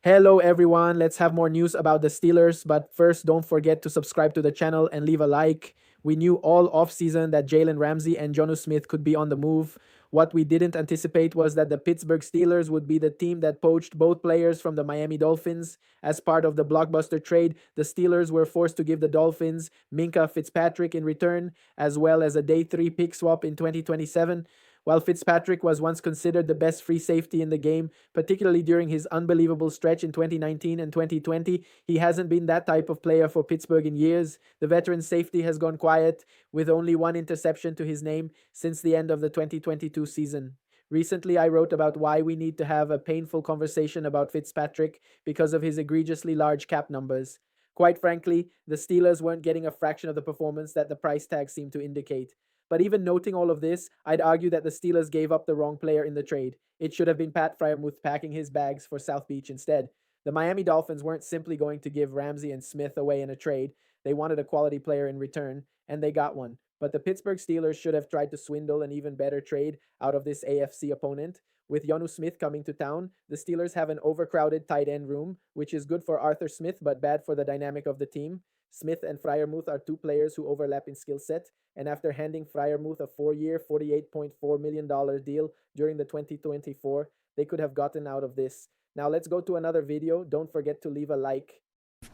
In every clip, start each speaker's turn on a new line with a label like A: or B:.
A: Hello, everyone. Let's have more news about the Steelers. But first, don't forget to subscribe to the channel and leave a like. We knew all offseason that Jalen Ramsey and Jonnu Smith could be on the move. What we didn't anticipate was that the Pittsburgh Steelers would be the team that poached both players from the Miami Dolphins. As part of the blockbuster trade, the Steelers were forced to give the Dolphins Minka Fitzpatrick in return, as well as a day 3 pick swap in 2027. While Fitzpatrick was once considered the best free safety in the game, particularly during his unbelievable stretch in 2019 and 2020, he hasn't been that type of player for Pittsburgh in years. The veteran safety has gone quiet, with only one interception to his name since the end of the 2022 season. Recently, I wrote about why we need to have a painful conversation about Fitzpatrick because of his egregiously large cap numbers. Quite frankly, the Steelers weren't getting a fraction of the performance that the price tag seemed to indicate. But even noting all of this, I'd argue that the Steelers gave up the wrong player in the trade. It should have been Pat Fryermuth packing his bags for South Beach instead. The Miami Dolphins weren't simply going to give Ramsey and Smith away in a trade. They wanted a quality player in return, and they got one. But the Pittsburgh Steelers should have tried to swindle an even better trade out of this AFC opponent. With Jonnu Smith coming to town, the Steelers have an overcrowded tight end room, which is good for Arthur Smith but bad for the dynamic of the team. Smith and Fryermuth are two players who overlap in skill set, and after handing Fryermuth a 4-year, $48.4 million deal during the 2024, they could have gotten out of this. Now let's go to another video. Don't forget to leave a like.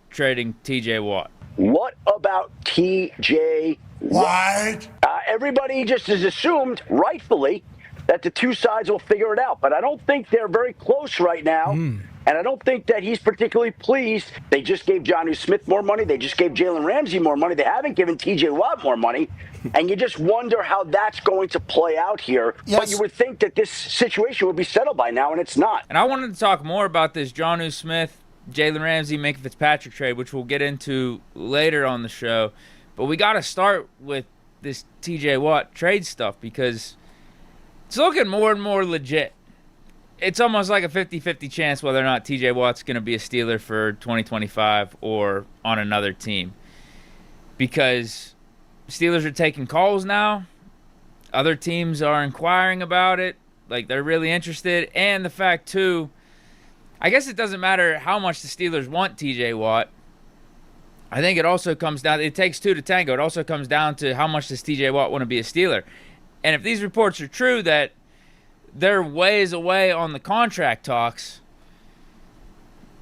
B: Trading TJ Watt.
C: What about TJ Watt? Everybody just has assumed, rightfully, that the two sides will figure it out. But I don't think they're very close right now. And I don't think that he's particularly pleased. They just gave Jonnu Smith more money. They just gave Jalen Ramsey more money. They haven't given TJ Watt more money. And you just wonder how that's going to play out here. Yes. But you would think that this situation would be settled by now, and it's not.
B: And I wanted to talk more about this Jonnu Smith, Jalen Ramsey, Minka Fitzpatrick trade, which we'll get into later on the show. But we got to start with this TJ Watt trade stuff because it's looking more and more legit. It's almost like a 50-50 chance whether or not TJ Watt's going to be a Steeler for 2025 or on another team. Because Steelers are taking calls now. Other teams are inquiring about it. Like, they're really interested. And the fact, too, I guess it doesn't matter how much the Steelers want TJ Watt. I think it also comes down, it takes two to tango. It also comes down to how much does TJ Watt want to be a Steeler. And if these reports are true that they're ways away on the contract talks,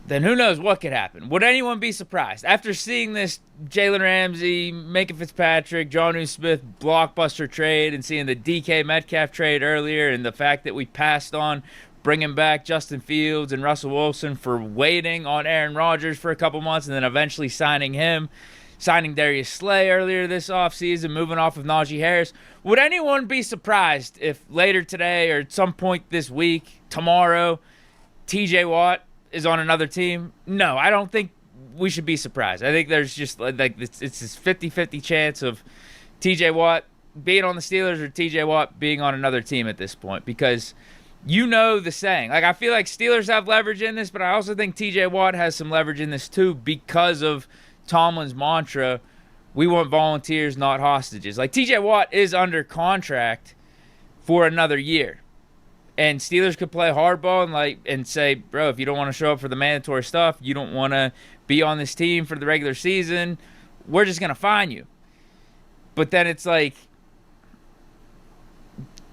B: then who knows what could happen. Would anyone be surprised? After seeing this Jalen Ramsey, Minka Fitzpatrick, Jonnu Smith blockbuster trade and seeing the DK Metcalf trade earlier and the fact that we passed on bringing back Justin Fields and Russell Wilson for waiting on Aaron Rodgers for a couple months and then eventually signing him, signing Darius Slay earlier this offseason, moving off of Najee Harris. Would anyone be surprised if later today or at some point this week, tomorrow, TJ Watt is on another team? No, I don't think we should be surprised. I think there's just like it's this 50-50 chance of TJ Watt being on the Steelers or TJ Watt being on another team at this point because you know the saying. Like, I feel like Steelers have leverage in this, but I also think TJ Watt has some leverage in this too because of Tomlin's mantra, we want volunteers, not hostages. Like, TJ Watt is under contract for another year. And Steelers could play hardball and say, bro, if you don't want to show up for the mandatory stuff, you don't want to be on this team for the regular season, we're just going to fine you. But then it's like,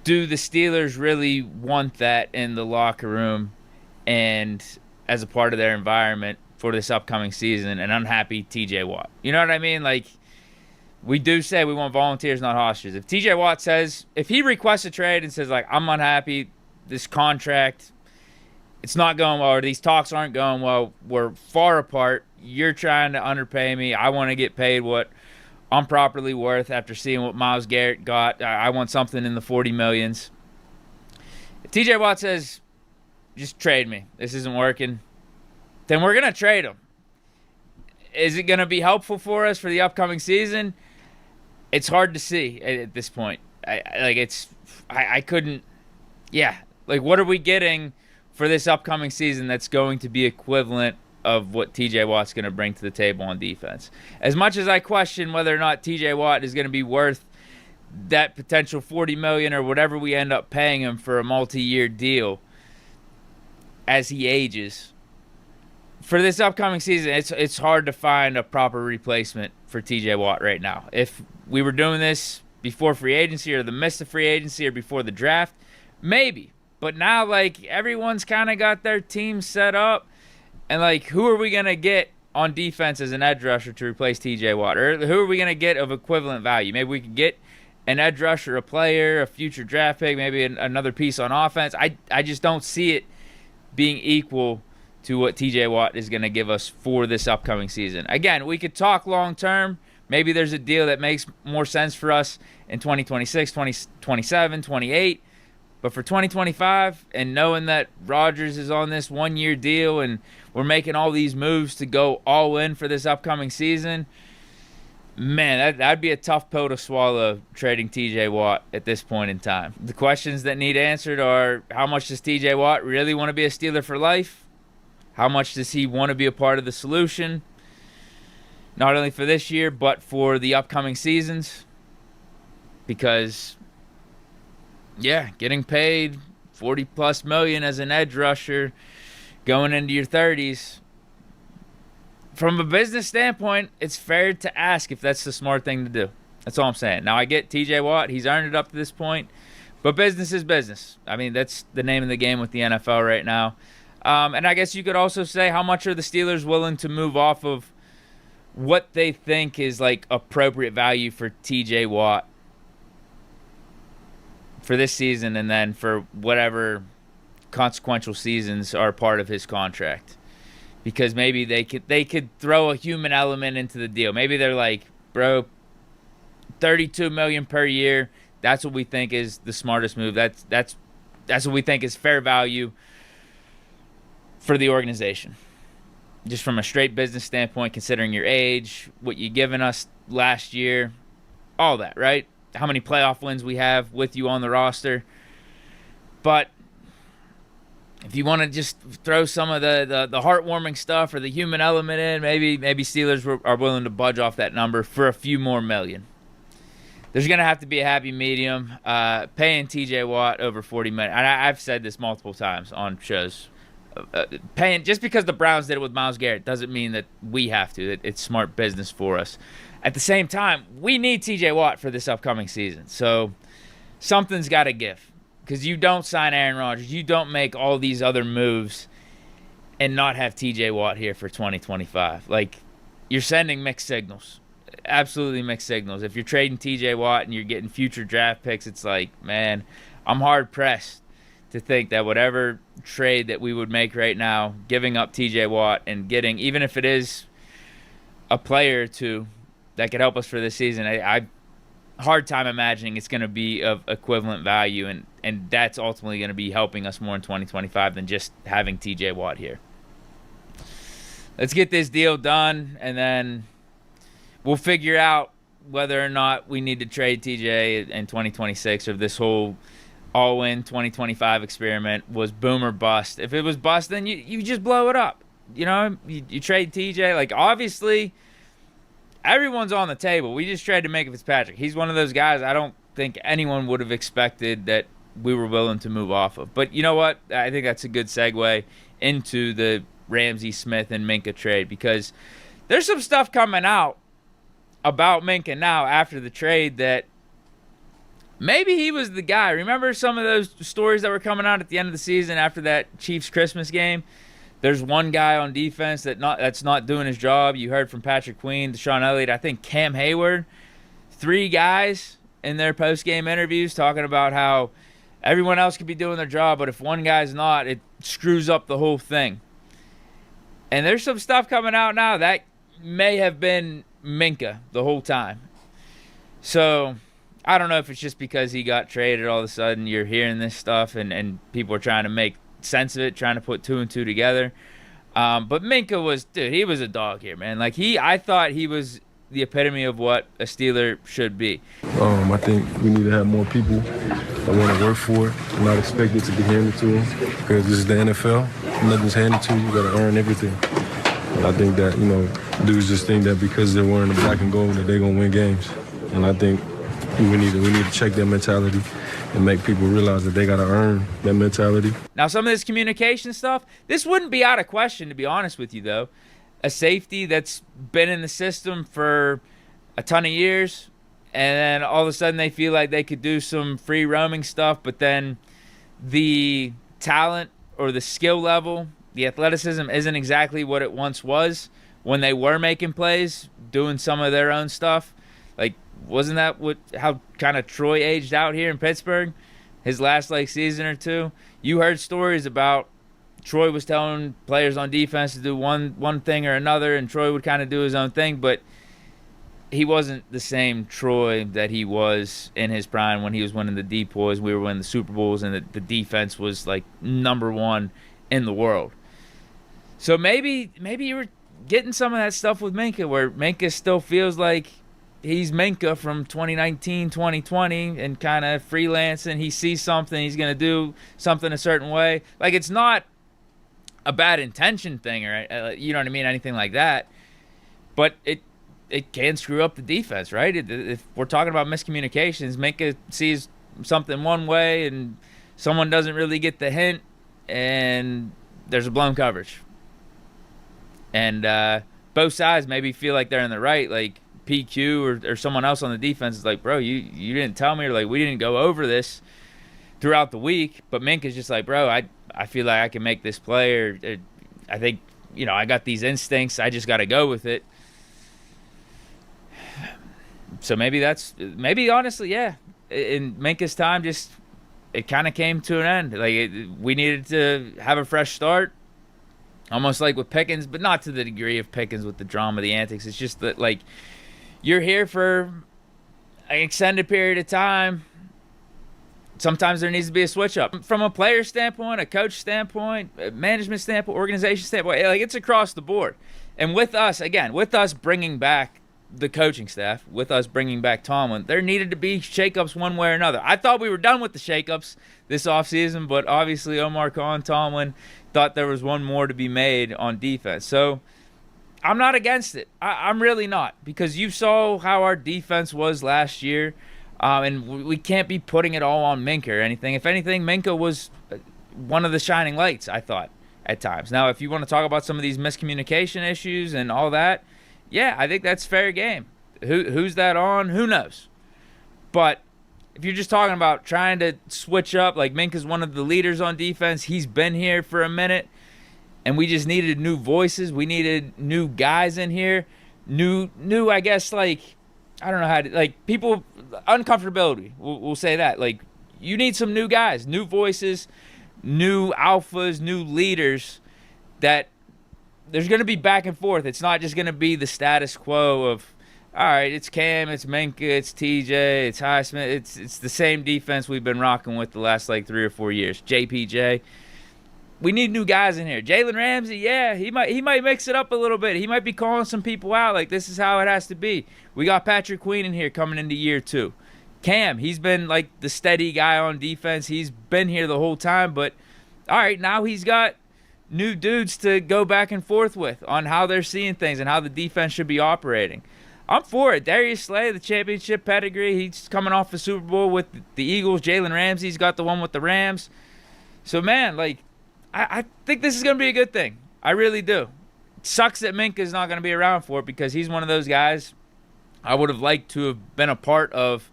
B: do the Steelers really want that in the locker room and as a part of their environment for this upcoming season, an unhappy TJ Watt? You know what I mean? Like, we do say we want volunteers, not hostages. If TJ Watt says, if he requests a trade and says, like, I'm unhappy, this contract, it's not going well, or these talks aren't going well, we're far apart, you're trying to underpay me, I want to get paid what I'm properly worth after seeing what Myles Garrett got, I want something in the 40 millions. If TJ Watt says, just trade me, this isn't working, then we're going to trade him. Is it going to be helpful for us for the upcoming season? It's hard to see at this point. I couldn't, yeah. Like, what are we getting for this upcoming season that's going to be equivalent of what TJ Watt's going to bring to the table on defense? As much as I question whether or not TJ Watt is going to be worth that potential $40 million or whatever we end up paying him for a multi-year deal as he ages, for this upcoming season, it's hard to find a proper replacement for TJ Watt right now. If we were doing this before free agency or the midst of free agency or before the draft, maybe. But now, like, everyone's kind of got their team set up. And, like, who are we going to get on defense as an edge rusher to replace TJ Watt? Or who are we going to get of equivalent value? Maybe we could get an edge rusher, a player, a future draft pick, maybe another piece on offense. I just don't see it being equal to what TJ Watt is going to give us for this upcoming season. Again, we could talk long term. Maybe there's a deal that makes more sense for us in 2026, 2027, 28. But for 2025, and knowing that Rodgers is on this one-year deal and we're making all these moves to go all in for this upcoming season, man, that'd be a tough pill to swallow, trading TJ Watt at this point in time. The questions that need answered are, how much does TJ Watt really want to be a Steeler for life? How much does he want to be a part of the solution? Not only for this year, but for the upcoming seasons. Because, yeah, getting paid $40+ million as an edge rusher going into your 30s, from a business standpoint, it's fair to ask if that's the smart thing to do. That's all I'm saying. Now, I get TJ Watt. He's earned it up to this point. But business is business. I mean, that's the name of the game with the NFL right now. And I guess you could also say, how much are the Steelers willing to move off of what they think is, like, appropriate value for TJ Watt for this season and then for whatever consequential seasons are part of his contract. Because maybe they could throw a human element into the deal. Maybe they're like, bro, $32 million per year. That's what we think is the smartest move. That's what we think is fair value for the organization. Just from a straight business standpoint, considering your age, what you given us last year, all that, right? How many playoff wins we have with you on the roster. But if you want to just throw some of the heartwarming stuff or the human element in, maybe Steelers are willing to budge off that number for a few more million. There's going to have to be a happy medium. Paying TJ Watt over $40 million. And I've said this multiple times on shows. Paying just because the Browns did it with Myles Garrett doesn't mean that we have to. It's smart business for us. At the same time, we need TJ Watt for this upcoming season. So something's got to give. Because you don't sign Aaron Rodgers. You don't make all these other moves and not have TJ Watt here for 2025. Like, you're sending mixed signals. Absolutely mixed signals. If you're trading TJ Watt and you're getting future draft picks, it's like, man, I'm hard-pressed to think that whatever trade that we would make right now, giving up TJ Watt and getting, even if it is a player or two that could help us for this season, I hard time imagining it's going to be of equivalent value, and that's ultimately going to be helping us more in 2025 than just having TJ Watt here. Let's get this deal done, and then we'll figure out whether or not we need to trade TJ in 2026, or if this whole all-in 2025 experiment was boom or bust. If it was bust, then you just blow it up. You know, you trade TJ. Like, obviously, everyone's on the table. We just tried to make Fitzpatrick. He's one of those guys I don't think anyone would have expected that we were willing to move off of. But you know what? I think that's a good segue into the Ramsey, Smith, and Minkah trade, because there's some stuff coming out about Minkah now after the trade that maybe he was the guy. Remember some of those stories that were coming out at the end of the season after that Chiefs Christmas game? There's one guy on defense that's not doing his job. You heard from Patrick Queen, Deshaun Elliott, I think Cam Hayward. 3 guys in their post-game interviews talking about how everyone else could be doing their job, but if one guy's not, it screws up the whole thing. And there's some stuff coming out now that may have been Minkah the whole time. So I don't know if it's just because he got traded all of a sudden you're hearing this stuff and people are trying to make sense of it, trying to put 2 and 2 together. But Minkah he was a dog here, man. Like, I thought he was the epitome of what a Steeler should be.
D: I think we need to have more people that want to work for it and not expect it to be handed to them, because this is the NFL. Nothing's handed to you. You got to earn everything. And I think that, dudes just think that because they're wearing the black and gold that they're going to win games. And I think we need to check that mentality and make people realize that they got to earn that mentality.
B: Now, some of this communication stuff, this wouldn't be out of question, to be honest with you, though. A safety that's been in the system for a ton of years, and then all of a sudden they feel like they could do some free roaming stuff, but then the talent or the skill level, the athleticism isn't exactly what it once was when they were making plays, doing some of their own stuff. Like, wasn't that how kind of Troy aged out here in Pittsburgh? His last season or two? You heard stories about Troy was telling players on defense to do one thing or another, and Troy would kind of do his own thing, but he wasn't the same Troy that he was in his prime when he was winning the depoys. We were winning the Super Bowls, and the defense was number one in the world. So maybe you were getting some of that stuff with Minkah, where Minkah still feels like he's Minkah from 2019, 2020, and kind of freelancing. He sees something, he's going to do something a certain way. It's not a bad intention thing, or you know what I mean, anything like that. But it can screw up the defense, right? If we're talking about miscommunications, Minkah sees something one way and someone doesn't really get the hint, and there's a blown coverage. And both sides maybe feel like they're in the right, PQ or someone else on the defense is like, bro, you didn't tell me, or we didn't go over this throughout the week. But Minkah's just like, bro, I feel like I can make this play, or I think, I got these instincts, I just got to go with it. So maybe honestly, yeah, in Minkah's time, just it kind of came to an end. We needed to have a fresh start, almost like with Pickens, but not to the degree of Pickens with the drama, the antics. It's just that you're here for an extended period of time. Sometimes there needs to be a switch up from a player standpoint, a coach standpoint, a management standpoint, organization standpoint. It's across the board. And with us bringing back the coaching staff, with us bringing back Tomlin, there needed to be shakeups one way or another. I thought we were done with the shakeups this offseason, but obviously Omar Khan, Tomlin thought there was one more to be made on defense. So I'm not against it. I'm really not, because you saw how our defense was last year, and we can't be putting it all on Minkah or anything. If anything, Minkah was one of the shining lights, I thought, at times. Now, if you want to talk about some of these miscommunication issues and all that, yeah, I think that's fair game. Who's that on? Who knows? But if you're just talking about trying to switch up, Minkah's one of the leaders on defense. He's been here for a minute, and we just needed new voices. We needed new guys in here. New, I guess, I don't know how to, people, uncomfortability. We'll say that. You need some new guys, new voices, new alphas, new leaders that there's going to be back and forth. It's not just going to be the status quo of, all right, it's Cam, it's Minkah, it's TJ, it's Highsmith. It's the same defense we've been rocking with the last 3 or 4 years. JPJ. We need new guys in here. Jalen Ramsey, yeah, he might mix it up a little bit. He might be calling some people out, this is how it has to be. We got Patrick Queen in here coming into year 2. Cam, he's been the steady guy on defense. He's been here the whole time, but all right, now he's got new dudes to go back and forth with on how they're seeing things and how the defense should be operating. I'm for it. Darius Slay, the championship pedigree, he's coming off the Super Bowl with the Eagles. Jalen Ramsey's got the one with the Rams. So, man, I think this is going to be a good thing. I really do. It sucks that Minkah's not going to be around for it, because he's one of those guys I would have liked to have been a part of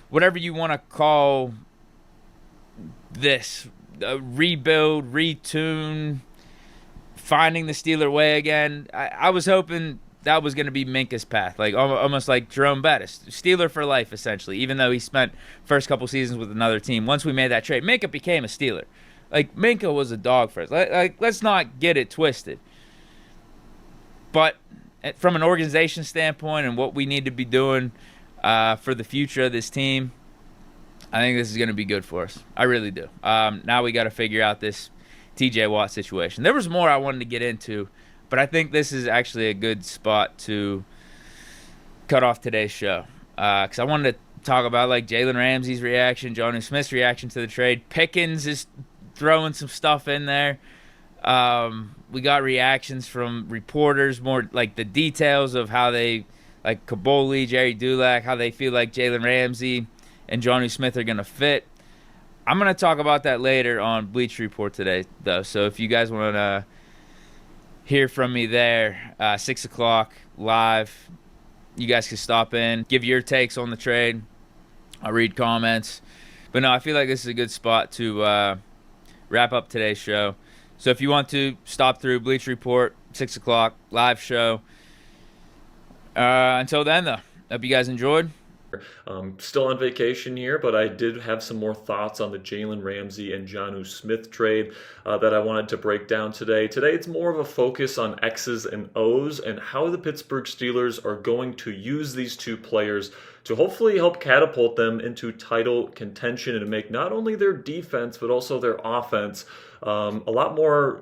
B: whatever you want to call this. Rebuild, retune, finding the Steeler way again. I was hoping that was going to be Minkah's path, almost like Jerome Bettis, Steeler for life, essentially, even though he spent first couple seasons with another team. Once we made that trade, Minkah became a Steeler. Minkah was a dog for us. Let's not get it twisted. But from an organization standpoint and what we need to be doing for the future of this team, I think this is going to be good for us. I really do. Now we got to figure out this TJ Watt situation. There was more I wanted to get into, but I think this is actually a good spot to cut off today's show, because I wanted to talk about Jalen Ramsey's reaction, Jonnu Smith's reaction to the trade. Pickens is throwing some stuff in there. We got reactions from reporters, more the details of how they, Kaboli, Jerry Dulac, how they feel like Jalen Ramsey and Jonnu Smith are going to fit. I'm going to talk about that later on Bleach Report today, though. So if you guys want to hear from me there, 6 o'clock live, you guys can stop in, give your takes on the trade. I'll read comments. But no, I feel like this is a good spot to wrap up today's show. So if you want to stop through Bleach Report, 6 o'clock live show. Until then, though, hope you guys enjoyed.
E: Still on vacation here, but I did have some more thoughts on the Jalen Ramsey and Jonnu Smith trade that I wanted to break down today. Today, it's more of a focus on X's and O's and how the Pittsburgh Steelers are going to use these two players to hopefully help catapult them into title contention and make not only their defense, but also their offense a lot more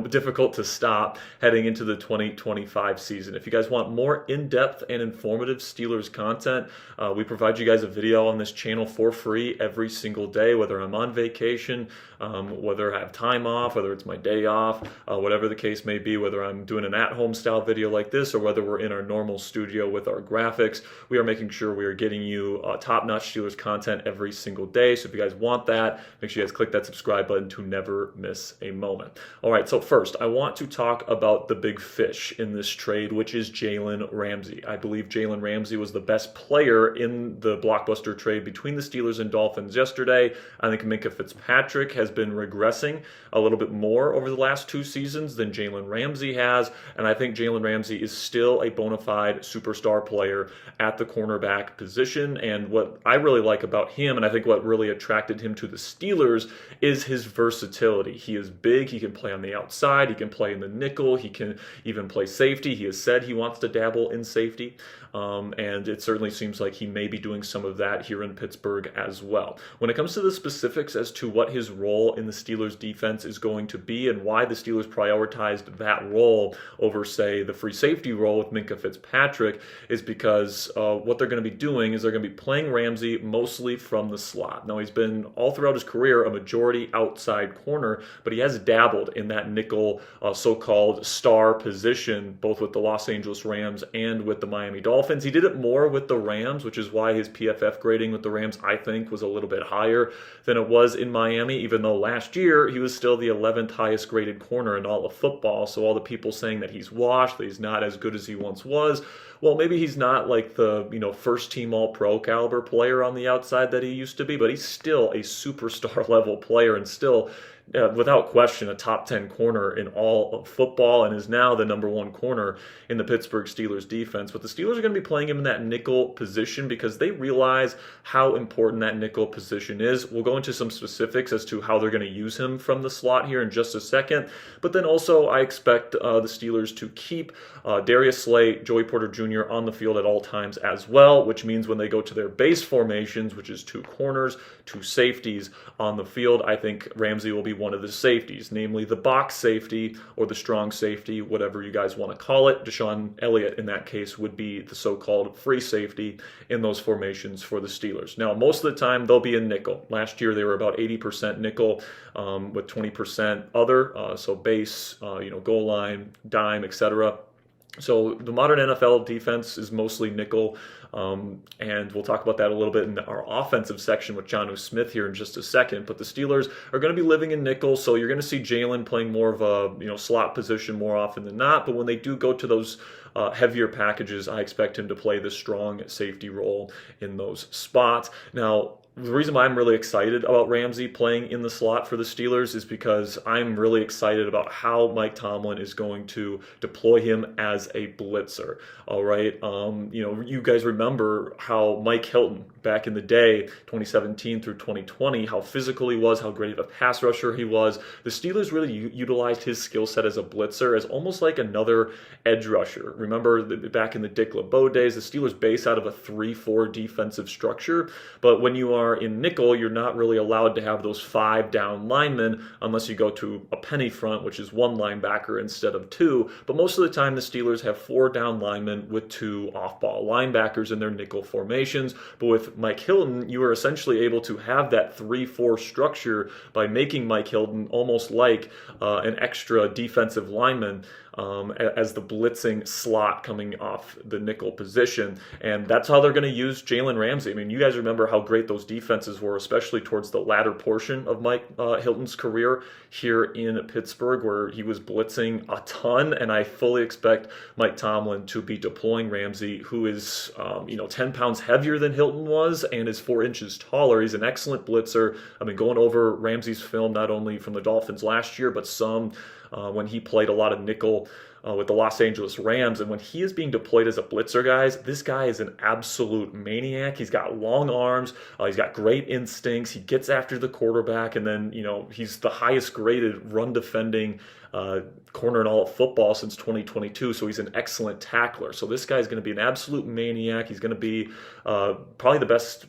E: difficult to stop heading into the 2025 season. If you guys want more in-depth and informative Steelers content, we provide you guys a video on this channel for free every single day, whether I'm on vacation, whether I have time off, whether it's my day off, whatever the case may be, whether I'm doing an at-home style video like this or whether we're in our normal studio with our graphics. We are making sure we are getting you top-notch Steelers content every single day. So if you guys want that, make sure you guys click that subscribe button to never miss a moment. All right, so first, I want to talk about the big fish in this trade, which is Jalen Ramsey. I believe Jalen Ramsey was the best player in the blockbuster trade between the Steelers and Dolphins yesterday. I think Minkah Fitzpatrick has been regressing a little bit more over the last 2 seasons than Jalen Ramsey has, and I think Jalen Ramsey is still a bona fide superstar player at the cornerback position. And what I really like about him, and I think what really attracted him to the Steelers, is his versatility. He is big, he can play on the outside, he can play in the nickel, he can even play safety. He has said he wants to dabble in safety, and it certainly seems like he may be doing some of that here in Pittsburgh as well. When it comes to the specifics as to what his role in the Steelers defense is going to be and why the Steelers prioritized that role over, say, the free safety role with Minkah Fitzpatrick, is because what they're going to be doing is they're going to be playing Ramsey mostly from the slot. Now, he's been all throughout his career a majority outside corner, but he has dabbled in that nickel so-called star position, both with the Los Angeles Rams and with the Miami Dolphins. He did it more with the Rams, which is why his PFF grading with the Rams, I think, was a little bit higher than it was in Miami, even though last year he was still the 11th highest graded corner in all of football. So all the people saying that he's washed, that he's not as good as he once was, well, maybe he's not like the first team all-pro caliber player on the outside that he used to be, but he's still a superstar level player and still without question a top 10 corner in all of football, and is now the number 1 corner in the Pittsburgh Steelers defense. But the Steelers are going to be playing him in that nickel position because they realize how important that nickel position is. We'll go into some specifics as to how they're going to use him from the slot here in just a second. But then also I expect the Steelers to keep Darius Slay, Joey Porter Jr. on the field at all times as well, which means when they go to their base formations, which is 2 corners, 2 safeties on the field, I think Ramsey will be one of the safeties, namely the box safety or the strong safety, whatever you guys want to call it. Deshaun Elliott, in that case, would be the so-called free safety in those formations for the Steelers. Now, most of the time, they'll be in nickel. Last year, they were about 80% nickel with 20% other, so base, goal line, dime, etc. So the modern NFL defense is mostly nickel, and we'll talk about that a little bit in our offensive section with Jonnu Smith here in just a second. But the Steelers are going to be living in nickel, so you're going to see Jalen playing more of a slot position more often than not. But when they do go to those heavier packages, I expect him to play the strong safety role in those spots. Now, the reason why I'm really excited about Ramsey playing in the slot for the Steelers is because I'm really excited about how Mike Tomlin is going to deploy him as a blitzer. All right. You guys remember how Mike Hilton back in the day, 2017 through 2020, how physical he was, how great of a pass rusher he was. The Steelers really utilized his skill set as a blitzer as almost like another edge rusher. Remember back in the Dick LeBeau days, the Steelers base out of a 3-4 defensive structure, but when you are in nickel, you're not really allowed to have those 5 down linemen unless you go to a penny front, which is 1 linebacker instead of 2. But most of the time, the Steelers have 4 down linemen with 2 off-ball linebackers in their nickel formations. But with Mike Hilton, you are essentially able to have that 3-4 structure by making Mike Hilton almost like an extra defensive lineman as the blitzing slot coming off the nickel position. And that's how they're going to use Jalen Ramsey. I mean, you guys remember how great those defenses were, especially towards the latter portion of Mike Hilton's career here in Pittsburgh, where he was blitzing a ton. And I fully expect Mike Tomlin to be deploying Ramsey, who is 10 pounds heavier than Hilton was and is 4 inches taller. He's an excellent blitzer. I've been going over Ramsey's film not only from the Dolphins last year, but some when he played a lot of nickel with the Los Angeles Rams. And when he is being deployed as a blitzer, guys, this guy is an absolute maniac. He's got long arms. He's got great instincts. He gets after the quarterback. And then, he's the highest graded run defending corner in all of football since 2022. So he's an excellent tackler. So this guy is going to be an absolute maniac. He's going to be probably the best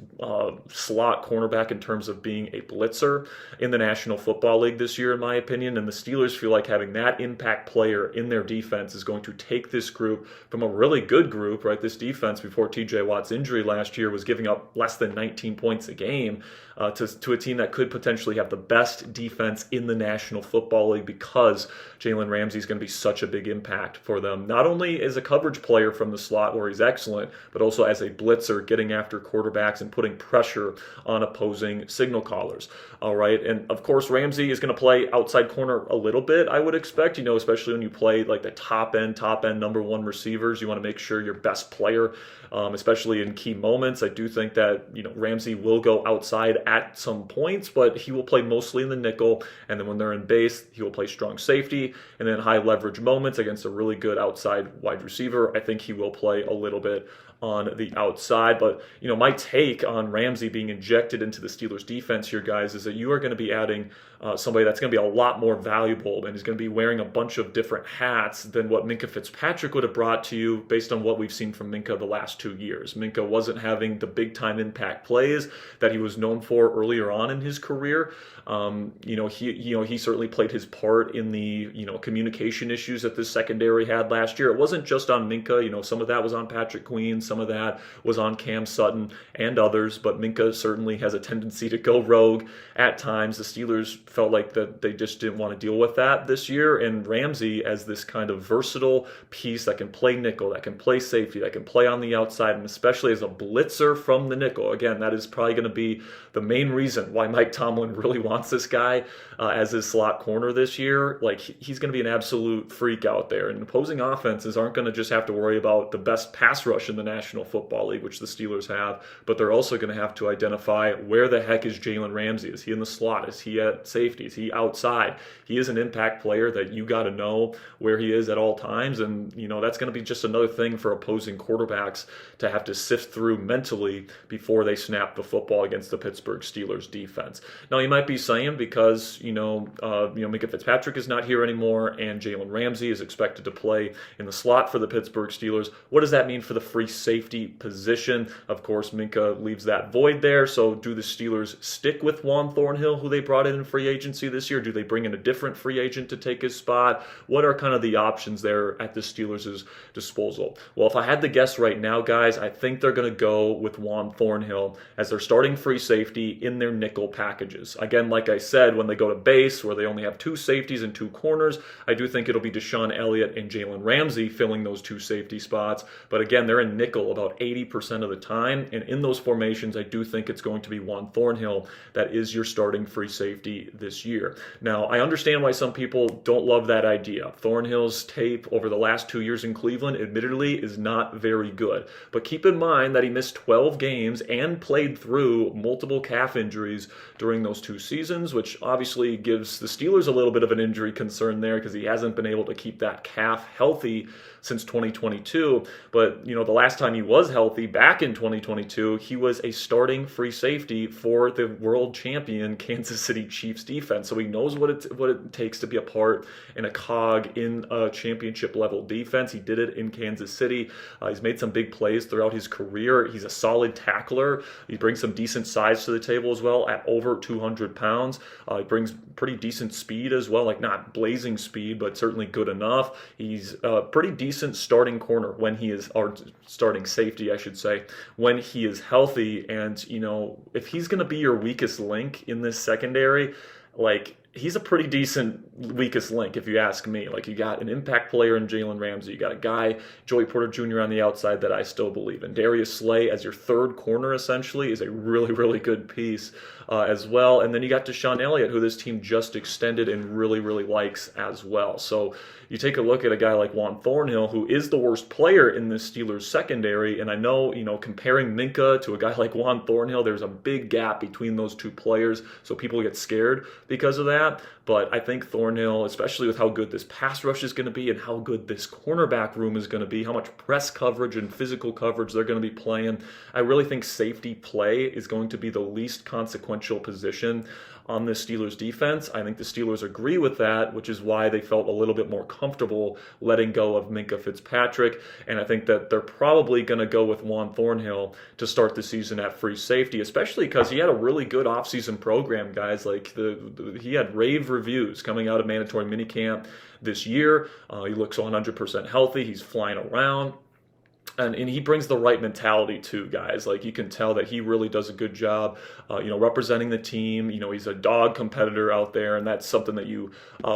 E: slot cornerback in terms of being a blitzer in the National Football League this year, in my opinion. And the Steelers feel like having that impact player in their defense is going to take this group from a really good group, right? This defense before TJ Watt's injury last year was giving up less than 19 points a game to a team that could potentially have the best defense in the National Football League, because Jalen Ramsey is going to be such a big impact for them, not only as a coverage player from the slot where he's excellent, but also as a blitzer, getting after quarterbacks and putting pressure on opposing signal callers. All right, and of course Ramsey is going to play outside corner a little bit, I would expect, especially when you play like the top end number one receivers. You want to make sure your best player, especially in key moments. I do think that Ramsey will go outside at some points, but he will play mostly in the nickel, and then when they're in base, he will play strong safety, and then high leverage moments against a really good outside wide receiver, I think he will play a little bit on the outside. But my take on Ramsey being injected into the Steelers defense here, guys, is that you are going to be adding somebody that's going to be a lot more valuable and is going to be wearing a bunch of different hats than what Minkah Fitzpatrick would have brought to you based on what we've seen from Minkah the last 2 years. Minkah wasn't having the big time impact plays that he was known for earlier on in his career. He certainly played his part in the communication issues that this secondary had last year. It wasn't just on Minkah. Some of that was on Patrick Queen, some of that was on Cam Sutton and others, but Minkah certainly has a tendency to go rogue at times. The Steelers felt like that they just didn't want to deal with that this year, and Ramsey as this kind of versatile piece that can play nickel, that can play safety, that can play on the outside, and especially as a blitzer from the nickel. Again, that is probably going to be the main reason why Mike Tomlin really wants this guy as his slot corner this year. Like, he's going to be an absolute freak out there, and opposing offenses aren't going to just have to worry about the best pass rush in the National Football League, which the Steelers have, but they're also going to have to identify where the heck is Jalen Ramsey. Is he in the slot? Is he at safety? Is he outside? He is an impact player that you got to know where he is at all times, and that's going to be just another thing for opposing quarterbacks to have to sift through mentally before they snap the football against the Pittsburgh Steelers defense. Now, you might be saying, because Minkah Fitzpatrick is not here anymore and Jalen Ramsey is expected to play in the slot for the Pittsburgh Steelers, what does that mean for the free safety position? Of course, Minkah leaves that void there. So do the Steelers stick with Juan Thornhill, who they brought in free agency this year? Do they bring in a different free agent to take his spot? What are kind of the options there at the Steelers' disposal? Well, if I had to guess right now, guys, I think they're going to go with Juan Thornhill as their starting free safety in their nickel packages. Again, like I said, when they go to base, where they only have 2 safeties and 2 corners, I do think it'll be Deshaun Elliott and Jalen Ramsey filling those 2 safety spots. But again, they're in nickel about 80% of the time, and in those formations, I do think it's going to be Juan Thornhill that is your starting free safety this year. Now, I understand why some people don't love that idea. Thornhill's tape over the last 2 years in Cleveland, admittedly, is not very good. But keep in mind that he missed 12 games and played through multiple calf injuries during those 2 seasons, which obviously gives the Steelers a little bit of an injury concern there because he hasn't been able to keep that calf healthy since 2022. But, the last time he was healthy, back in 2022, he was a starting free safety for the world champion Kansas City Chiefs defense. So he knows what it takes to be a part in a cog in a championship level defense. He did it in Kansas City. He's made some big plays throughout his career. He's a solid tackler. He brings some decent size to the table as well at over 200 pounds. He brings pretty decent speed as well, like not blazing speed, but certainly good enough. He's pretty decent starting corner when he is, or starting safety, I should say, when he is healthy. And, if he's going to be your weakest link in this secondary, like, he's a pretty decent weakest link, if you ask me. Like, you got an impact player in Jalen Ramsey. You got a guy, Joey Porter Jr. on the outside that I still believe in. Darius Slay as your third corner, essentially, is a really, really good piece as well. And then you got Deshaun Elliott, who this team just extended and really, really likes as well. So you take a look at a guy like Juan Thornhill, who is the worst player in the Steelers secondary. And I know, comparing Minkah to a guy like Juan Thornhill, there's a big gap between those two players. So people get scared because of that. But I think Thornhill, especially with how good this pass rush is going to be and how good this cornerback room is going to be, how much press coverage and physical coverage they're going to be playing, I really think safety play is going to be the least consequential position on the Steelers defense. I think the Steelers agree with that, which is why they felt a little bit more comfortable letting go of Minkah Fitzpatrick. And I think that they're probably going to go with Juan Thornhill to start the season at free safety, especially because he had a really good offseason program, guys. Like, he had rave reviews coming out of mandatory minicamp this year. He looks 100% healthy. He's flying around. And he brings the right mentality too, guys. Like, you can tell that he really does a good job, representing the team. He's a dog competitor out there, and that's something that you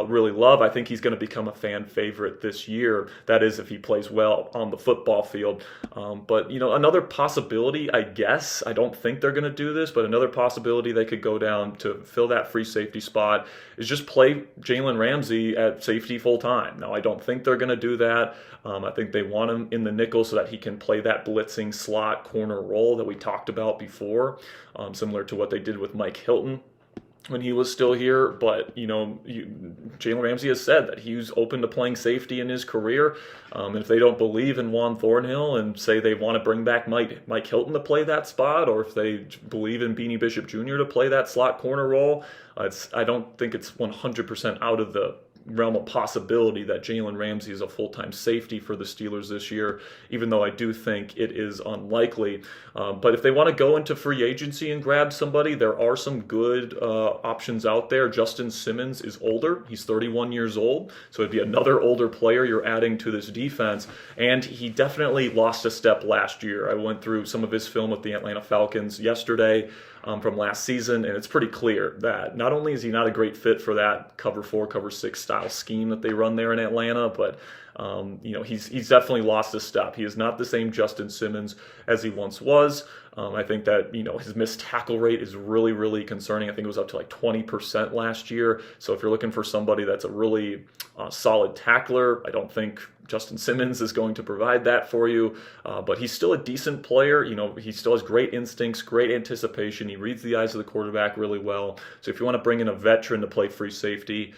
E: really love. I think he's going to become a fan favorite this year. That is, if he plays well on the football field. But another possibility, I guess, I don't think they're going to do this, but another possibility they could go down to fill that free safety spot is just play Jalen Ramsey at safety full time. Now, I don't think they're going to do that. I think they want him in the nickel so that he can play that blitzing slot corner role that we talked about before, similar to what they did with Mike Hilton when he was still here. But, Jalen Ramsey has said that he's open to playing safety in his career. And if they don't believe in Juan Thornhill and say they want to bring back Mike Hilton to play that spot, or if they believe in Beanie Bishop Jr. to play that slot corner role, I don't think it's 100% out of the realm of possibility that Jalen Ramsey is a full-time safety for the Steelers this year, even though I do think it is unlikely. But if they want to go into free agency and grab somebody, there are some good options out there. Justin Simmons is older. He's 31 years old, so it'd be another older player you're adding to this defense. And he definitely lost a step last year. I went through some of his film with the Atlanta Falcons yesterday from last season, and it's pretty clear that not only is he not a great fit for that cover 4, cover 6 style scheme that they run there in Atlanta, but he's definitely lost a step. He is not the same Justin Simmons as he once was. I think that his missed tackle rate is really, really concerning. I think it was up to like 20% last year. So if you're looking for somebody that's a really solid tackler, I don't think Justin Simmons is going to provide that for you. But he's still a decent player. He still has great instincts, great anticipation. He reads the eyes of the quarterback really well. So if you want to bring in a veteran to play free safety,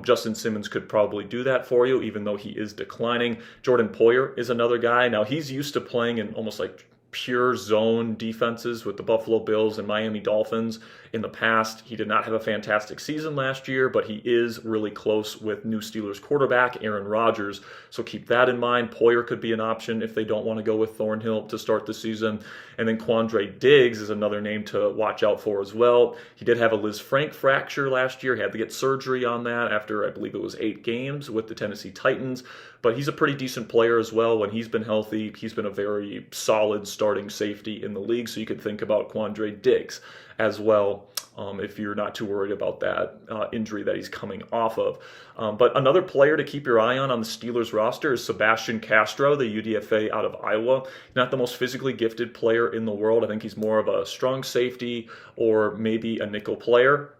E: Justin Simmons could probably do that for you, even though he is declining. Jordan Poyer is another guy. Now, he's used to playing in almost like pure zone defenses with the Buffalo Bills and Miami Dolphins in the past. He did not have a fantastic season last year, but he is really close with new Steelers quarterback Aaron Rodgers. So keep that in mind. Poyer could be an option if they don't want to go with Thornhill to start the season. And then Quandre Diggs is another name to watch out for as well. He did have a Liz Frank fracture last year. He had to get surgery on that after, I believe it was 8 games with the Tennessee Titans. But he's a pretty decent player as well. When he's been healthy, he's been a very solid starting safety in the league. So you could think about Quandre Diggs as well, if you're not too worried about that injury that he's coming off of. But another player to keep your eye on the Steelers roster is Sebastian Castro, the UDFA out of Iowa. Not the most physically gifted player in the world. I think he's more of a strong safety or maybe a nickel player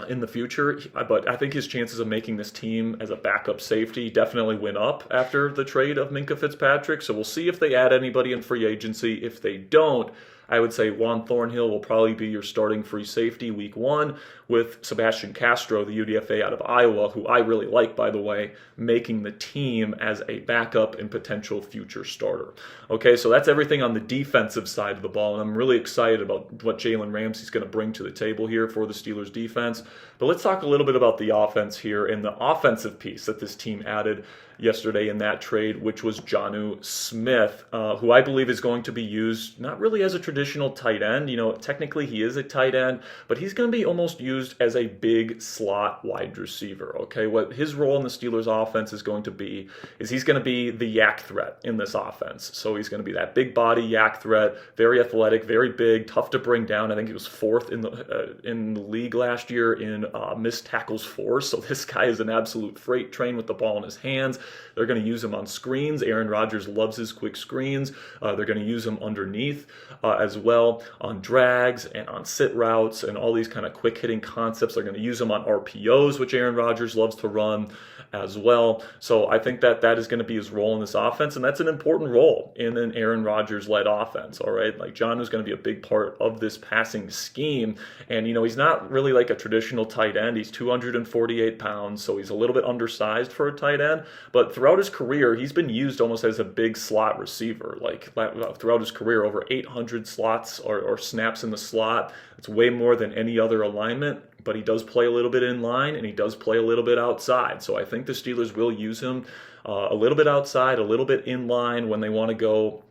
E: in the future, but I think his chances of making this team as a backup safety definitely went up after the trade of Minkah Fitzpatrick. So we'll see if they add anybody in free agency. If they don't, I would say Juan Thornhill will probably be your starting free safety week 1, with Sebastian Castro, the UDFA out of Iowa, who I really like, by the way, making the team as a backup and potential future starter. Okay, so that's everything on the defensive side of the ball, and I'm really excited about what Jalen Ramsey's going to bring to the table here for the Steelers defense. But let's talk a little bit about the offense here and the offensive piece that this team added. yesterday in that trade, which was Jonnu Smith, who I believe is going to be used not really as a traditional tight end. Technically he is a tight end, but he's going to be almost used as a big slot wide receiver. Okay, what his role in the Steelers offense is going to be is he's going to be the yak threat in this offense. So he's going to be that big body yak threat, very athletic, very big, tough to bring down. I think he was fourth in the league last year in missed tackles force. So this guy is an absolute freight train with the ball in his hands. They're going to use him on screens. Aaron Rodgers loves his quick screens. They're going to use him underneath as well on drags and on sit routes and all these kind of quick hitting concepts. They're going to use him on RPOs, which Aaron Rodgers loves to run as well. So I think that is going to be his role in this offense, and that's an important role in an Aaron Rodgers-led offense, all right? Like, Jonnu is going to be a big part of this passing scheme, and, he's not really like a traditional tight end. He's 248 pounds, so he's a little bit undersized for a tight end, but throughout his career, he's been used almost as a big slot receiver. Like, throughout his career, over 800 slots or snaps in the slot. It's way more than any other alignment, but he does play a little bit in line and he does play a little bit outside. So I think the Steelers will use him a little bit outside, a little bit in line when they want to go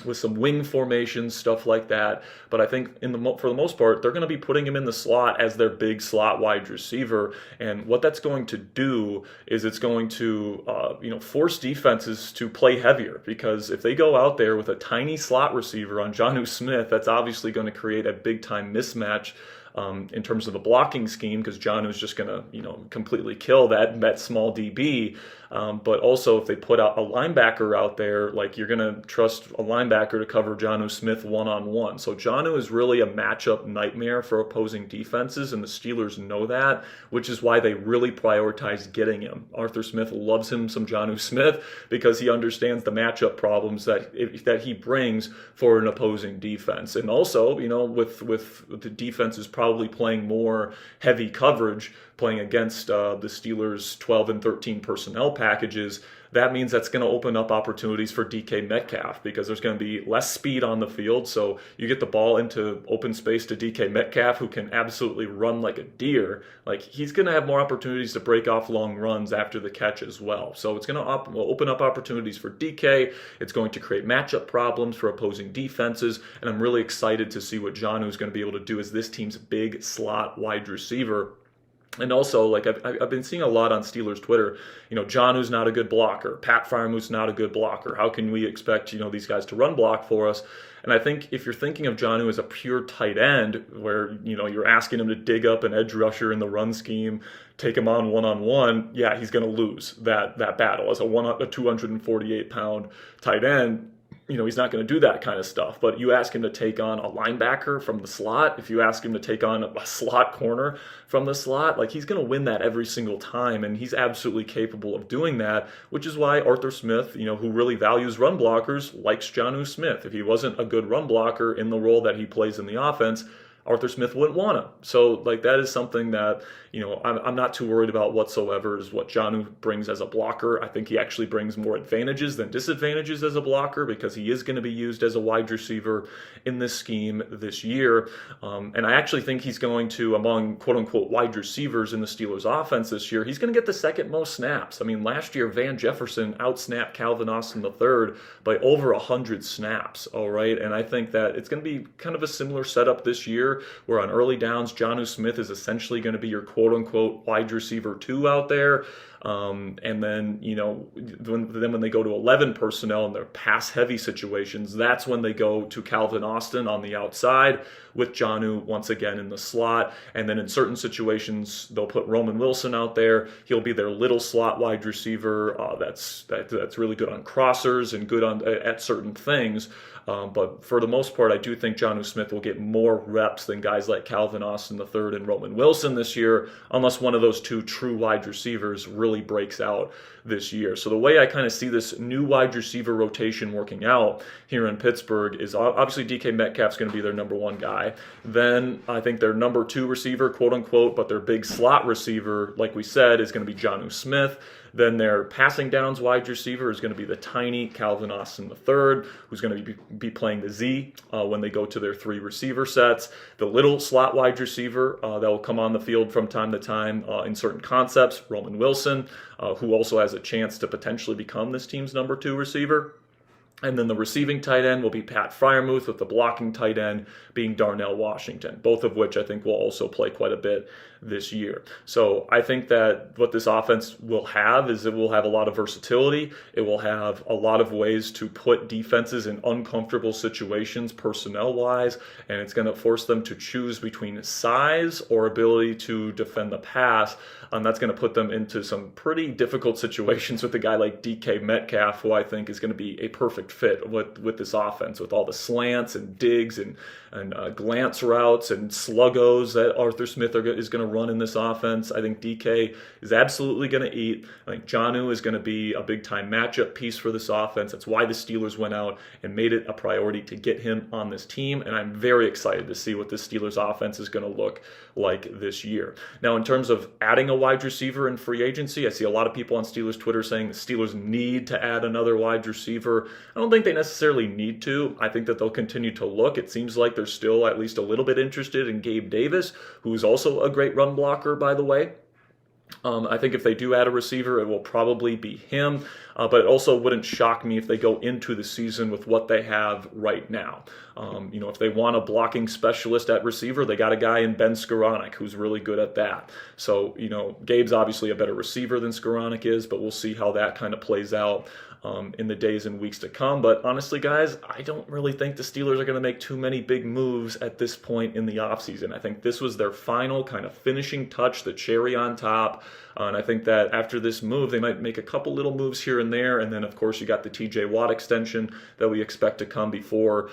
E: with some wing formations, stuff like that. But I think for the most part, they're going to be putting him in the slot as their big slot wide receiver. And what that's going to do is it's going to force defenses to play heavier, because if they go out there with a tiny slot receiver on Jonnu Smith, that's obviously going to create a big time mismatch in terms of the blocking scheme, because Jonnu is just going to completely kill that small DB. But also, if they put out a linebacker out there, like, you're going to trust a linebacker to cover Jonnu Smith one-on-one. So Jonnu is really a matchup nightmare for opposing defenses, and the Steelers know that, which is why they really prioritize getting him. Arthur Smith loves him some Jonnu Smith because he understands the matchup problems that he brings for an opposing defense. And also, with the defenses probably playing more heavy coverage, playing against the Steelers' 12 and 13 personnel packages, that means that's going to open up opportunities for DK Metcalf, because there's going to be less speed on the field. So you get the ball into open space to DK Metcalf, who can absolutely run like a deer. Like, he's going to have more opportunities to break off long runs after the catch as well. So it's going to open up opportunities for DK. It's going to create matchup problems for opposing defenses. And I'm really excited to see what Jonnu is going to be able to do as this team's big slot wide receiver. And also, like, I've been seeing a lot on Steelers Twitter, Jonnu's not a good blocker. Pat Freiermuth's not a good blocker. How can we expect, these guys to run block for us? And I think if you're thinking of Jonnu as a pure tight end, where, you're asking him to dig up an edge rusher in the run scheme, take him on one-on-one, yeah, he's going to lose that battle. As a 248-pound tight end, he's not going to do that kind of stuff. But you ask him to take on a linebacker from the slot, if you ask him to take on a slot corner from the slot, like, he's going to win that every single time, and he's absolutely capable of doing that, which is why Arthur Smith, who really values run blockers, likes Jonnu Smith. If he wasn't a good run blocker in the role that he plays in the offense, Arthur Smith wouldn't want him. So, like, that is something that, I'm not too worried about whatsoever, is what Jonnu brings as a blocker. I think he actually brings more advantages than disadvantages as a blocker, because he is going to be used as a wide receiver in this scheme this year. And I actually think he's going to, among quote-unquote wide receivers in the Steelers offense this year, he's going to get the second most snaps. I mean, last year, Van Jefferson outsnapped Calvin Austin III by over 100 snaps, all right? And I think that it's going to be kind of a similar setup this year, where on early downs, Jonnu Smith is essentially going to be your quote-unquote wide receiver 2 out there. And then, when they go to 11 personnel in their pass-heavy situations, that's when they go to Calvin Austin on the outside with Jonnu once again in the slot. And then in certain situations, they'll put Roman Wilson out there. He'll be their little slot wide receiver that's really good on crossers and good at certain things. But for the most part, I do think Jonnu Smith will get more reps than guys like Calvin Austin III and Roman Wilson this year, unless one of those two true wide receivers really breaks out this year. So the way I kind of see this new wide receiver rotation working out here in Pittsburgh is obviously DK Metcalf's going to be their number one guy. Then I think their number 2 receiver, quote unquote, but their big slot receiver, like we said, is going to be Jonnu Smith. Then their passing downs wide receiver is going to be the tiny Calvin Austin III, who's going to be playing the Z when they go to their 3 receiver sets. The little slot wide receiver that will come on the field from time to time in certain concepts, Roman Wilson, who also has a chance to potentially become this team's number 2 receiver. And then the receiving tight end will be Pat Fryermuth, with the blocking tight end being Darnell Washington, both of which I think will also play quite a bit this year. So I think that what this offense will have is it will have a lot of versatility. It will have a lot of ways to put defenses in uncomfortable situations personnel-wise, and it's going to force them to choose between size or ability to defend the pass. And that's going to put them into some pretty difficult situations with a guy like DK Metcalf, who I think is going to be a perfect fit with this offense, with all the slants and digs and glance routes and sluggos that Arthur Smith is going to run in this offense. I think DK is absolutely going to eat. I think Jonnu is going to be a big-time matchup piece for this offense. That's why the Steelers went out and made it a priority to get him on this team, and I'm very excited to see what this Steelers offense is going to look like this year. Now, in terms of adding a wide receiver in free agency, I see a lot of people on Steelers Twitter saying the Steelers need to add another wide receiver. I don't think they necessarily need to. I think that they'll continue to look. It seems like they're still at least a little bit interested in Gabe Davis, who's also a great run blocker, by the way. I think if they do add a receiver, it will probably be him. But it also wouldn't shock me if they go into the season with what they have right now. If they want a blocking specialist at receiver, they got a guy in Ben Skoranek who's really good at that. So, Gabe's obviously a better receiver than Skoranek is, but we'll see how that kind of plays out in the days and weeks to come. But honestly, guys, I don't really think the Steelers are going to make too many big moves at this point in the offseason. I think this was their final kind of finishing touch, the cherry on top. And I think that after this move, they might make a couple little moves here and there. And then, of course, you got the TJ Watt extension that we expect to come before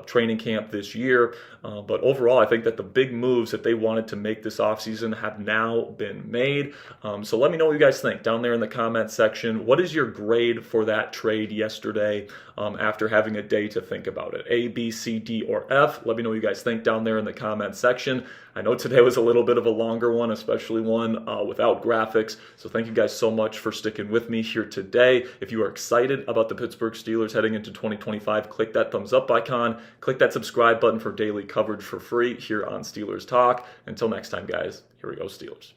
E: training camp this year. But overall, I think that the big moves that they wanted to make this offseason have now been made. So let me know what you guys think down there in the comment section. What is your grade for that trade yesterday after having a day to think about it? A, B, C, D, or F? Let me know what you guys think down there in the comment section. I know today was a little bit of a longer one, especially one without graphics. So thank you guys so much for sticking with me here today. If you are excited about the Pittsburgh Steelers heading into 2025, click that thumbs up icon. Click that subscribe button for daily coverage for free here on Steelers Talk. Until next time, guys, here we go, Steelers.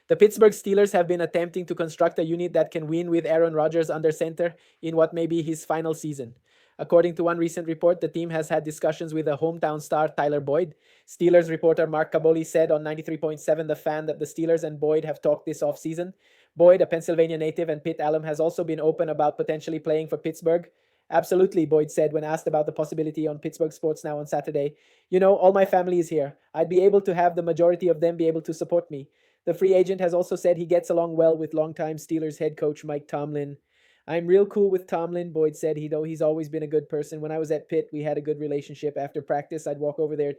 A: The Pittsburgh Steelers have been attempting to construct a unit that can win with Aaron Rodgers under center in what may be his final season. According to one recent report, the team has had discussions with a hometown star, Tyler Boyd. Steelers reporter Mark Caboli said on 93.7 The Fan that the Steelers and Boyd have talked this offseason. Boyd, a Pennsylvania native and Pitt alum, has also been open about potentially playing for Pittsburgh. Absolutely, Boyd said when asked about the possibility on Pittsburgh Sports Now on Saturday. All my family is here. I'd be able to have the majority of them be able to support me. The free agent has also said he gets along well with longtime Steelers head coach Mike Tomlin. I'm real cool with Tomlin, Boyd said. He's always been a good person. When I was at Pitt, we had a good relationship. After practice, I'd walk over there,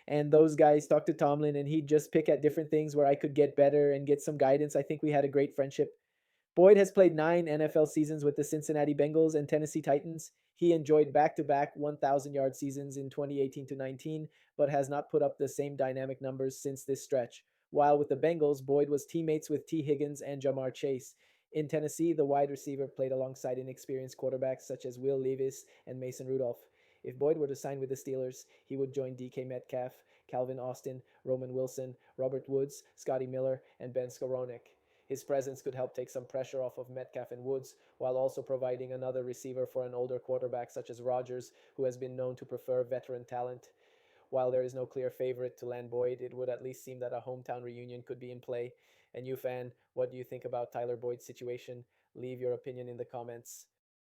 A: and those guys talk to Tomlin, and he'd just pick at different things where I could get better and get some guidance. I think we had a great friendship. Boyd has played 9 NFL seasons with the Cincinnati Bengals and Tennessee Titans. He enjoyed back-to-back 1,000-yard seasons in 2018 to 19, but has not put up the same dynamic numbers since this stretch. While with the Bengals, Boyd was teammates with T. Higgins and Jamar Chase. In Tennessee, the wide receiver played alongside inexperienced quarterbacks such as Will Levis and Mason Rudolph. If Boyd were to sign with the Steelers, he would join DK Metcalf, Calvin Austin, Roman Wilson, Robert Woods, Scotty Miller, and Ben Skoranek. His presence could help take some pressure off of Metcalf and Woods, while also providing another receiver for an older quarterback such as Rodgers, who has been known to prefer veteran talent. While there is no clear favorite to land Boyd, it would at least seem that a hometown reunion could be in play. And you, fan, what do you think about Tyler Boyd's situation? Leave your opinion in the comments.